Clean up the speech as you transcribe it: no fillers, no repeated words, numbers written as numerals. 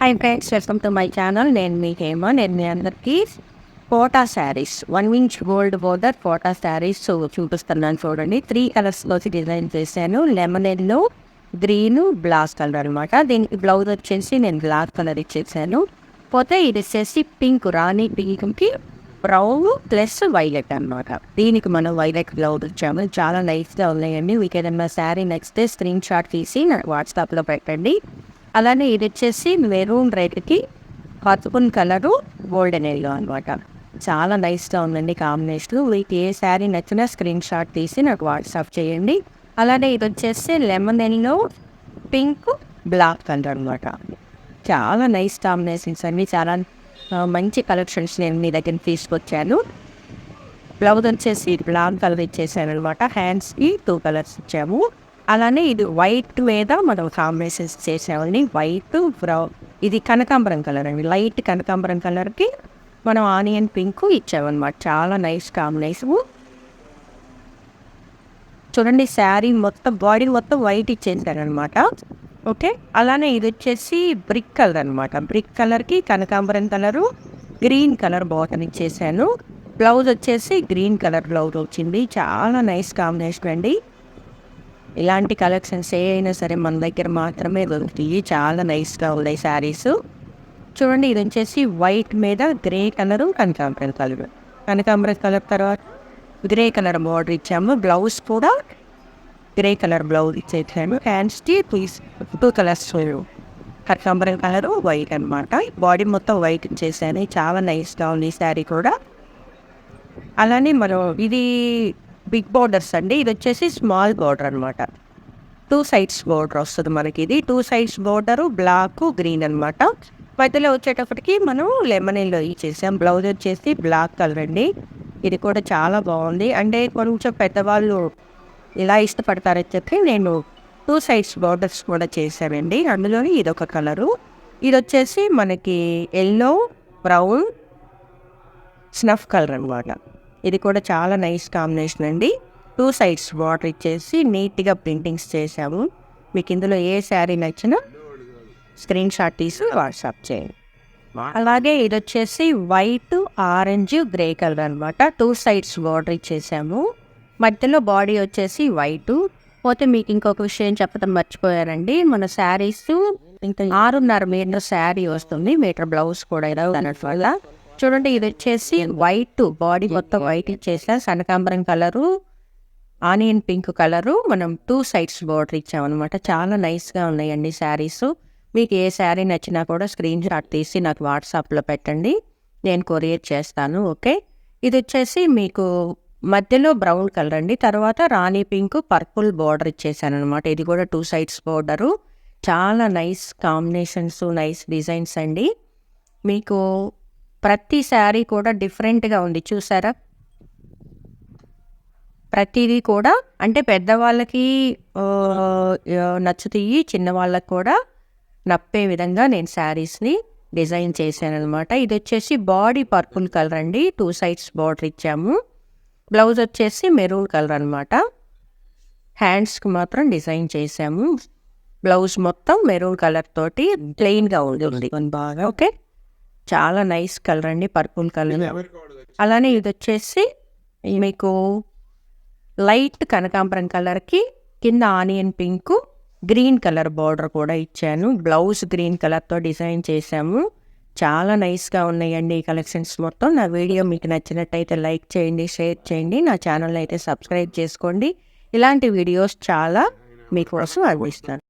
Hi friends, welcome to my channel. నేను మీ హేమ. నేను మీ అందరికీ Kota saris 1 inch gold border Kota saris చూపిస్తున్నాను చూడండి. 3 కలర్స్లో డిజైన్ చేశాను. Lemon yellow, green, black colour అనమాట. దీనికి బ్లౌజ్ వచ్చేసి నేను బ్లాక్ కలర్ ఇచ్చేసాను. పోతే ఇది వచ్చేసి పింక్, రాణి పింక్కి బ్రౌన్ ప్లస్ వైలెట్ అనమాట. దీనికి మనం వైలెట్ బ్లౌజ్ ఇచ్చాము. చాలా నైస్గా ఉన్నాయండి. మీకు ఏదైనా శారీ నచ్చితే స్క్రీన్ షాట్ తీసి నాకు వాట్సాప్లో పెట్టండి. అలానే ఇది వచ్చేసి మెరూన్ రెడ్కి పసుపున్ కలరు గోల్డెన్ ఎల్లో అనమాట. చాలా నైస్గా ఉందండి కాంబినేషన్. మీకు ఏ శారీ నచ్చినా స్క్రీన్ షాట్ తీసి నాకు వాట్సాప్ చేయండి. అలానే ఇది వచ్చేసి lemon yellow, pink, black colour అనమాట. చాలా నైస్ కాంబినేషన్స్ అండి. చాలా మంచి కలెక్షన్స్ నేను మీ దగ్గర తీసుకొచ్చాను. బ్లౌజ్ వచ్చేసి బ్లాక్ కలర్ ఇచ్చేసాను అనమాట. హ్యాండ్స్కి 2 కలర్స్ ఇచ్చాము. అలానే ఇది వైట్ మీద మనం కాంబినేషన్స్ చేసామండి. వైట్, బ్రౌన్, ఇది కనకాంబరం కలర్ అండి. లైట్ కనకాంబరం కలర్కి మనం ఆనియన్ పింక్ ఇచ్చామన్నమాట. చాలా నైస్ కాంబినేషన్. చూడండి శారీ మొత్తం బాడీ మొత్తం వైట్ ఇచ్చేసారనమాట. ఓకే, అలానే ఇది వచ్చేసి బ్రిక్ కలర్ అనమాట. బ్రిక్ కలర్కి కనకాంబరం కలరు, గ్రీన్ కలర్ బాటమ్ ఇచ్చేసాను. బ్లౌజ్ వచ్చేసి గ్రీన్ కలర్ బ్లౌజ్ వచ్చింది. చాలా నైస్ కాంబినేషన్ అండి. ఇలాంటి కలెక్షన్స్ ఏ అయినా సరే మన దగ్గర మాత్రమే దొరుకుతాయి. చాలా నైస్గా ఉన్నాయి శారీస్. చూడండి, ఇది వచ్చేసి వైట్ మీద గ్రే కలరు, కనకాంబరం కలర్. కనకాంబరం కలర్ తర్వాత గ్రే కలర్ బార్డర్ ఇచ్చాము. బ్లౌజ్ కూడా గ్రే కలర్ బ్లౌజ్ ఇచ్చేసాము. హ్యాండ్స్కి 2 కలర్స్, కనకాంబరం కలరు, వైట్ అనమాట. బాడీ మొత్తం వైట్ ఇచ్చేసాను. చాలా నైస్గా ఉంది శారీ కూడా. అలానే మనం ఇది బిగ్ బార్డర్స్ అండి. ఇది వచ్చేసి స్మాల్ బార్డర్ అనమాట. 2 సైడ్స్ బార్డర్ వస్తుంది మనకి. ఇది 2 సైడ్స్ బార్డరు బ్లాక్, గ్రీన్ అనమాట. మధ్యలో వచ్చేటప్పటికి మనం లెమన్ ఎల్లో ఇచ్చేసాం. బ్లౌజ్ వచ్చేసి బ్లాక్ కలర్ అండి. ఇది కూడా చాలా బాగుంది. అంటే కొంచెం పెద్దవాళ్ళు ఇలా ఇష్టపడతారని చెప్పి నేను 2 సైడ్స్ బార్డర్స్ కూడా చేశానండి. అందులోని ఇదొక కలరు. ఇది వచ్చేసి మనకి ఎల్లో, బ్రౌన్, స్నఫ్ కలర్ అనమాట. ఇది కూడా చాలా నైస్ కాంబినేషన్ అండి. 2 సైడ్స్ బార్డర్ ఇచ్చేసి నీట్గా ప్రింటింగ్స్ చేసాము. మీకు ఇందులో ఏ శారీ నచ్చినా స్క్రీన్ షాట్ తీసి వాట్సాప్ చేయండి. అలాగే ఇది వచ్చేసి వైట్, ఆరెంజ్, గ్రే కలర్ అనమాట. 2 సైడ్స్ బార్డర్ ఇచ్చేసాము. మధ్యలో బాడీ వచ్చేసి వైట్. పోతే మీకు ఇంకొక విషయం చెప్పడం మర్చిపోయారండి. మన శారీస్ 6.5 మీటర్ శారీ వస్తుంది. మీటర్ బ్లౌజ్ కూడా వల్ల. చూడండి, ఇది వచ్చేసి వైట్, బాడీ మొత్తం వైట్ ఇచ్చేసా. కనకాంబరం కలరు, ఆనియన్ పింక్ కలరు మనం 2 సైడ్స్ బార్డర్ ఇచ్చామన్నమాట. చాలా నైస్గా ఉన్నాయండి శారీస్. మీకు ఏ శారీ నచ్చినా కూడా స్క్రీన్ షాట్ తీసి నాకు వాట్సాప్లో పెట్టండి, నేను కొరియర్ చేస్తాను. ఓకే, ఇది వచ్చేసి మీకు మధ్యలో బ్రౌన్ కలర్ అండి. తర్వాత రాణి పింక్, పర్పుల్ బార్డర్ ఇచ్చేసాను అనమాట. ఇది కూడా 2 సైడ్స్ బార్డరు. చాలా నైస్ కాంబినేషన్స్, నైస్ డిజైన్స్ అండి. మీకు ప్రతి శారీ కూడా డిఫరెంట్గా ఉంది, చూసారా? ప్రతిదీ కూడా అంటే పెద్దవాళ్ళకి నచ్చుతాయి, చిన్నవాళ్ళకి కూడా నప్పే విధంగా నేను శారీస్ని డిజైన్ చేశాను అనమాట. ఇది వచ్చేసి బాడీ పర్పుల్ కలర్ అండి. 2 సైడ్స్ బార్డర్ ఇచ్చాము. బ్లౌజ్ వచ్చేసి మెరూన్ కలర్ అనమాట. హ్యాండ్స్కి మాత్రం డిజైన్ చేసాము. బ్లౌజ్ మొత్తం మెరూన్ కలర్ తోటి ప్లెయిన్గా ఉంటుంది బాగా. ఓకే, చాలా నైస్ కలర్ అండి, పర్పుల్ కలర్. అలానే ఇది వచ్చేసి మీకు లైట్ కనకాంబరం కలర్కి కింద onion pink, green colour border కూడా ఇచ్చాను. బ్లౌజ్ గ్రీన్ కలర్తో డిజైన్ చేశాము. చాలా నైస్గా ఉన్నాయండి ఈ కలెక్షన్స్ మొత్తం. నా వీడియో మీకు నచ్చినట్టయితే లైక్ చేయండి, షేర్ చేయండి. నా ఛానల్ అయితే సబ్స్క్రైబ్ చేసుకోండి. ఇలాంటి వీడియోస్ చాలా మీకోసం అందిస్తాను.